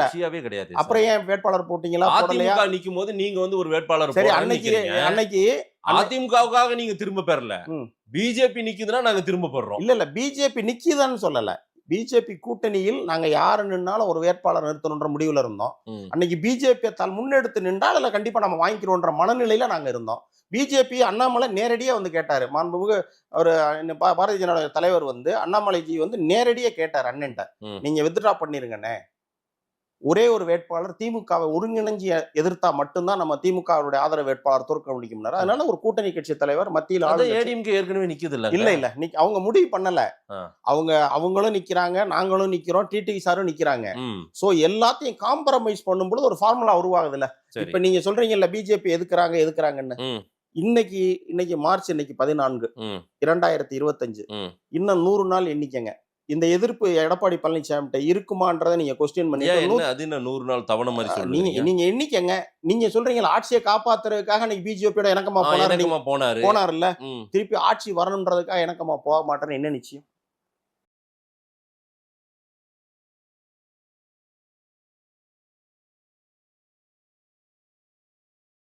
கட்சியாவே கிடையாது. அப்புறம் ஏன் வேட்பாளர் போட்டீங்களா? போடலையா? அதிமுக நிக்கும் போது நீங்க வந்து ஒரு வேட்பாளர் சரி, போடணும்னு அன்னைக்கு நிக்கிறீங்க. அன்னைக்கு அதிமுகவுக்காக நீங்க திரும்ப பெறல. ம். பிஜேபி நிக்குதுன்னா நாங்க திரும்ப பெறோம். இல்ல பிஜேபி நிக்கிதான்னு சொல்லல. பிஜேபி கூட்டணியில் நாங்க யாரு நின்னாலும் ஒரு வேட்பாளர் நிறுத்தணுன்ற முடிவுல இருந்தோம். அன்னைக்கு பிஜேபி தால் முன்னெடுத்து நின்றால் அதுல கண்டிப்பா நம்ம வாங்கிக்கிறோன்ற மனநிலையில நாங்க இருந்தோம். பிஜேபி அண்ணாமலை நேரடியா வந்து கேட்டாரு. மாண்புமிகு ஒரு பாரதிய ஜனதா தலைவர் வந்து அண்ணாமலைஜி வந்து நேரடியா கேட்டார் அண்ணன்ட்ட, நீங்க வித்ட்ரா பண்ணிருங்கண்ணே, ஒரே ஒரு வேட்பாளர் திமுகவை ஒருங்கிணைஞ்சு எதிர்த்தா மட்டும்தான் நம்ம திமுகவுடைய ஆதரவு வேட்பாளர் தோற்க முடிக்கும்னாரு. அதனால ஒரு கூட்டணி கட்சி தலைவர் மத்தியில் ஏடிஎம்கே ஏற்கனவே நிக்குது இல்ல அவங்க முடிவு பண்ணல. அவங்களும் நிக்கிறாங்க, நாங்களும் நிக்கிறோம், டிடி சாரும் நிக்கிறாங்க. சோ எல்லாத்தையும் காம்ப்ரமைஸ் பண்ணும்போது ஒரு ஃபார்முலா உருவாகுது இல்ல. இப்ப நீங்க சொல்றீங்கல்ல பிஜேபி எதுக்குறாங்கன்னு. இன்னைக்கு மார்ச் 14 2025 இன்னும் 100 நாள் எண்ணிக்கைங்க. இந்த எதிர்ப்பு எடப்பாடி பழனிசாமி இருக்குமான்றதை நீங்க கொஸ்டின் பண்ணி 100 நாள் தவணை மாதிரி சொல்றீங்க. நீங்க எண்ணிக்கங்க. நீங்க சொல்றீங்களா ஆட்சியை காப்பாத்துறதுக்காக நீங்க பிஜேபியோட இணக்கமா போனாருல்ல, திருப்பி ஆட்சி வரணும்ன்றதுக்காக இணக்கமா போக மாட்டேன்னு என்ன நிச்சயம்?